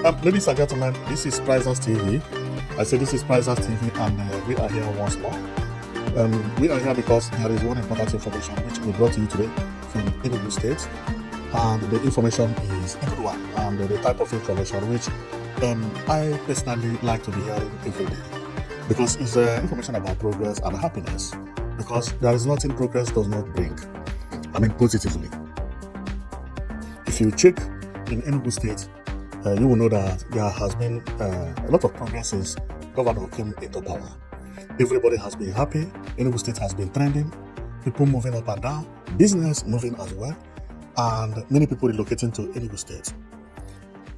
Ladies and gentlemen, this is Prizers TV. I say this is Prizers TV, and we are here once more. We are here because there is one important information which we brought to you today from Enugu State, and the information is Igbo, and the type of information which I personally like to be hearing every day, because it's information about progress and happiness. Because there is nothing progress does not bring. I mean, positively. If you check in Enugu State, you will know that there has been a lot of progress since Governor came into power. Everybody has been happy. Enugu State has been trending. People moving up and down. Business moving as well. And many people relocating to Enugu State.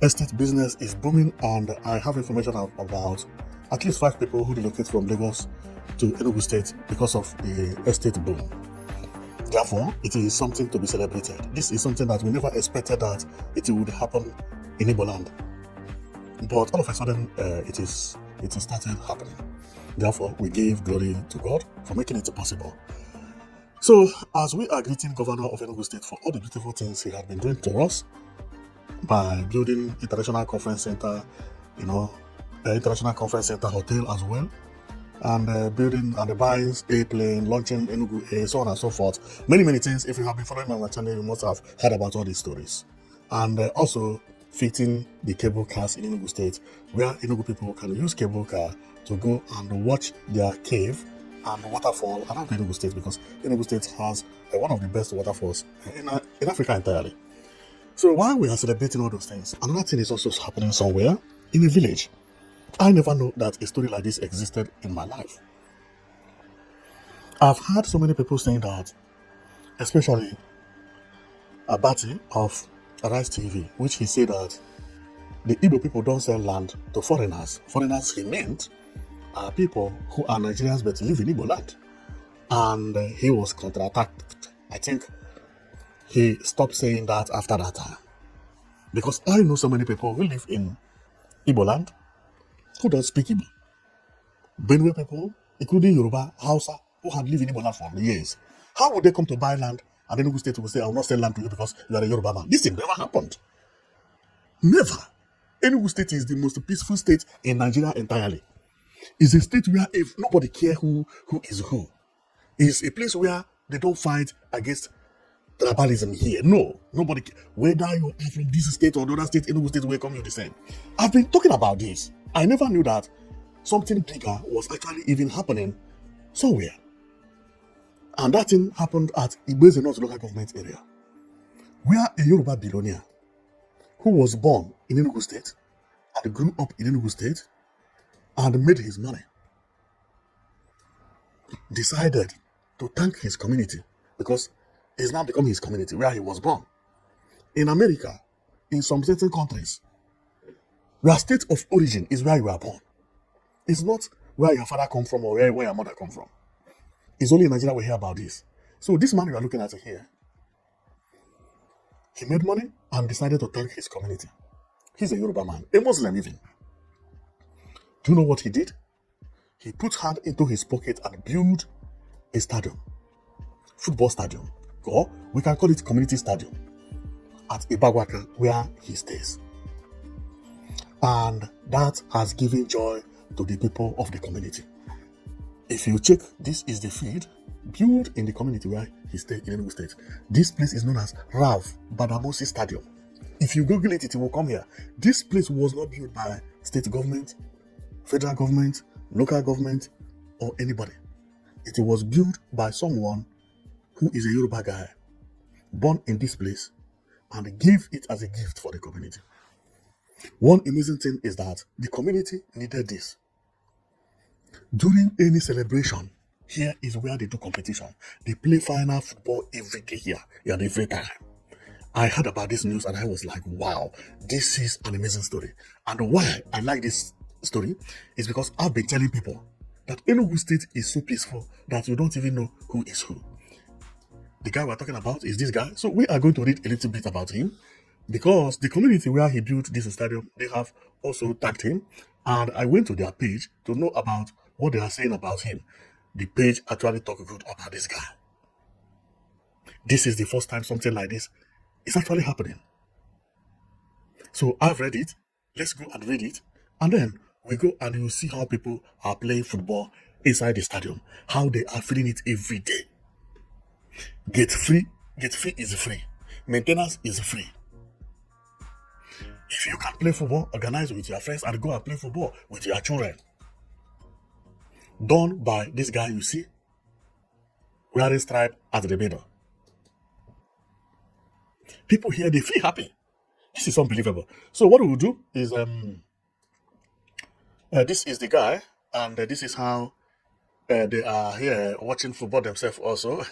Estate business is booming, and I have information about at least 5 people who relocate from Lagos to Enugu State because of the estate boom. Therefore, it is something to be celebrated. This is something that we never expected that it would happen in Igbo land. But all of a sudden, it started happening. Therefore, we give glory to God for making it possible. So, as we are greeting Governor of Enugu State for all the beautiful things he has been doing to us by building International Conference Center, International Conference Center Hotel as well, and building and buying airplane, launching Enugu Air, so on and so forth. Many, many things. If you have been following my channel, you must have heard about all these stories. And also fitting the cable cars in Enugu State, where Enugu people can use cable car to go and watch their cave and waterfall around Enugu State, because Enugu State has one of the best waterfalls in Africa entirely. So while we are celebrating all those things, another thing is also happening somewhere in a village. I never knew that a story like this existed in my life. I've heard so many people saying that, especially Abati of Arise TV, which he said that the Igbo people don't sell land to foreigners. Foreigners, he meant, are people who are Nigerians but live in Igbo land. And he was counter-attacked. I think he stopped saying that after that time. Because I know so many people who live in Igbo land who don't speak Igbo. Benue people, including Yoruba, Hausa, who had lived in Igbo land for years. How would they come to buy land and Enugu State will say, I will not sell land to you because you are a Yoruba man? This thing never happened. Never. Enugu State is the most peaceful state in Nigeria entirely. It's a state where if nobody cares who is who. It's a place where they don't fight against tribalism here. No, nobody cares. Whether you are from this state or the other state, Enugu State welcome you the same. I've been talking about this. I never knew that something bigger was actually even happening somewhere. And that thing happened at Igbo North local government area, where a Yoruba billionaire who was born in Enugu State and grew up in Enugu State and made his money decided to thank his community, because it's now become his community where he was born. In America, in some certain countries, your state of origin is where you are born. It's not where your father come from or where your mother come from. It's only in Nigeria we hear about this. So this man you are looking at here, he made money and decided to thank his community. He's a Yoruba man, a Muslim even. Do you know what he did? He put hand into his pocket and built a stadium, football stadium, or we can call it community stadium, at Ibagwaka where he stays. And that has given joy to the people of the community. If you check, this is the field built in the community where he stayed in Enugu State. This place is known as Rauf Badamosi Stadium. If you Google it, it will come here. This place was not built by state government, federal government, local government, or anybody. It was built by someone who is a Yoruba guy, born in this place, and gave it as a gift for the community. One amazing thing is that the community needed this. During any celebration, here is where they do competition. They play final football every day here and every time. I heard about this news and I was like, wow, this is an amazing story. And why I like this story is because I've been telling people that Enugu State is so peaceful that you don't even know who is who. The guy we're talking about is this guy. So we are going to read a little bit about him, because the community where he built this stadium, they have also tagged him. And I went to their page to know about what they are saying about him. The page actually talks good about this guy. This is the first time something like this is actually happening. So I've read it Let's go and read it. And then we go and you see how people are playing football inside the stadium, how they are feeling it every day. Gate fee is free. Maintenance is free. If you can play football, organize with your friends and go and play football with your children. Done by this guy you see, wearing stripe at the middle. People here, they feel happy. This is unbelievable. So what we will do is, this is the guy, and this is how they are here watching football themselves also.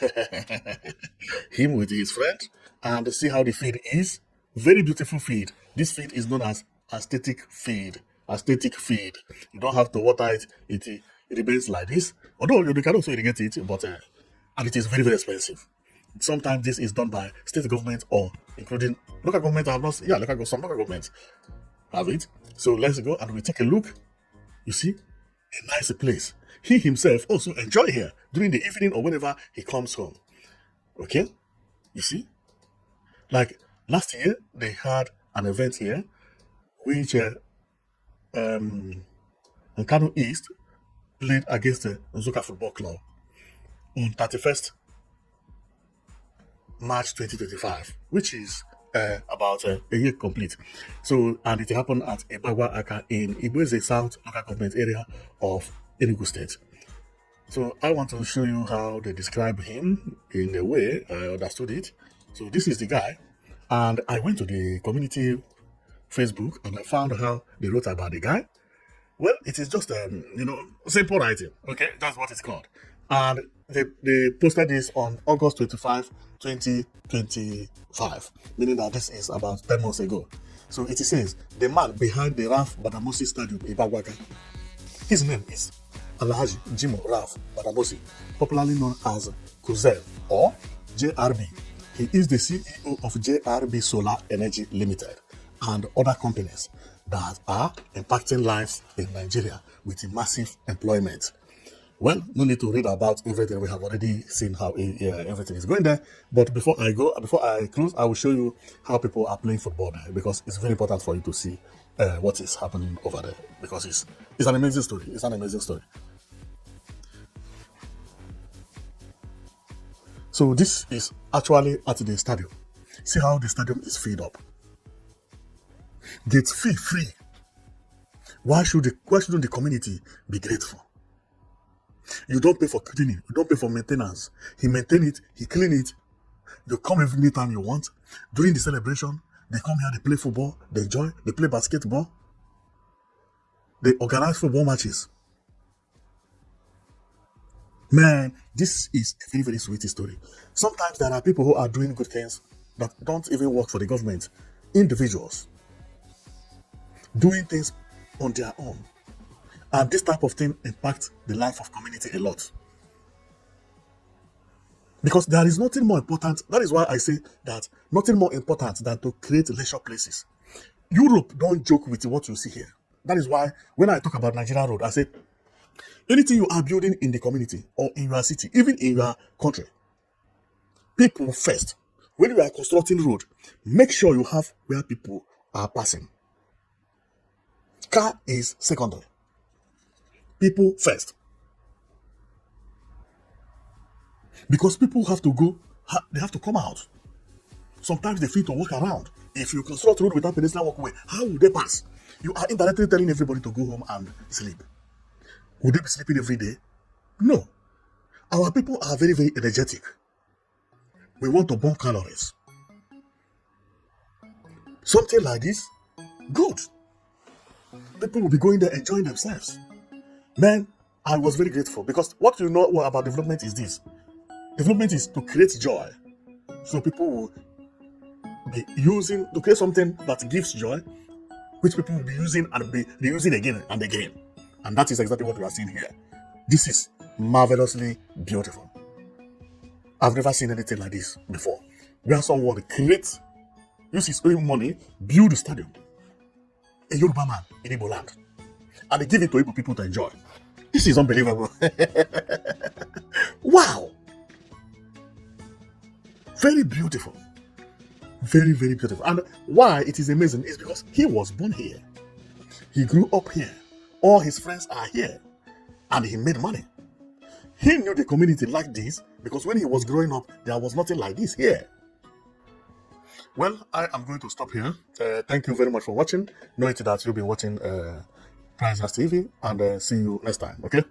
Him with his friend, and see how the feed is. Very beautiful feed. This feed is known as aesthetic feed. Aesthetic feed. You don't have to water it. It remains like this. Although you can also irrigate it, but and it is very, very expensive. Sometimes this is done by state government or including local government. I have not, yeah, some local governments have it. So let's go and we take a look. You see, a nice place. He himself also enjoy here during the evening or whenever he comes home. Okay, you see, like last year they had an event here, which Nkano East played against the Nzuka Football Club on 31st March 2025, which is about a year complete. So, and it happened at Ebagwa Aka in Igbo South local government area of Enugu State. So, I want to show you how they describe him in a way I understood it. So, this is the guy, and I went to the community Facebook and I found how they wrote about the guy. Well, it is just simple writing. Okay, that's what it's called. And they posted this on August 25, 2025, meaning that this is about 10 months ago. So it says, the man behind the Rauf Badamosi Stadium in Ibagwaga, his name is Alhaji Jimo Rauf Badamosi, popularly known as Kuzel or JRB. He is the CEO of JRB Solar Energy Limited and other companies that are impacting lives in Nigeria with massive employment. Well, no need to read about everything. We have already seen how everything is going there. But before I close, I will show you how people are playing football there, because it's very important for you to see what is happening over there, because it's an amazing story. It's an amazing story. So this is actually at the stadium. See how the stadium is filled up. Gate fee free. Why shouldn't the community be grateful? You don't pay for cleaning. You don't pay for maintenance. He maintain it. He clean it. You come every time you want. During the celebration, they come here. They play football. They enjoy. They play basketball. They organize football matches. Man, this is a very, very sweet story. Sometimes there are people who are doing good things that don't even work for the government. Individuals doing things on their own. And this type of thing impacts the life of community a lot. Because there is nothing more important. That is why I say that nothing more important than to create leisure places. Europe don't joke with what you see here. That is why when I talk about Nigeria Road, I say anything you are building in the community or in your city, even in your country, people first. When you are constructing road, make sure you have where people are passing. Car is secondary. People first. Because people have to go, they have to come out. Sometimes they feel to walk around. If you construct road without pedestrian walkway, how will they pass? You are indirectly telling everybody to go home and sleep. Would they be sleeping every day? No. Our people are very, very energetic. We want to burn calories. Something like this, good. People will be going there enjoying themselves. Man, I was very grateful, because what you know about development is this. Development is to create joy. So people will be using, to create something that gives joy, which people will be using and be reusing again and again. And that is exactly what we are seeing here. This is marvelously beautiful. I've never seen anything like this before. Where someone creates, use his own money, build a stadium. A Yoruba man in Igbo land. And they give it to Igbo people to enjoy. This is unbelievable. Wow. Very beautiful. Very, very beautiful. And why it is amazing is because he was born here. He grew up here. All his friends are here. And he made money. He knew the community like this because when he was growing up, there was nothing like this here. Well, I am going to stop here. Thank you very much for watching. Know it that you'll be watching Price TV, and see you next time. Okay?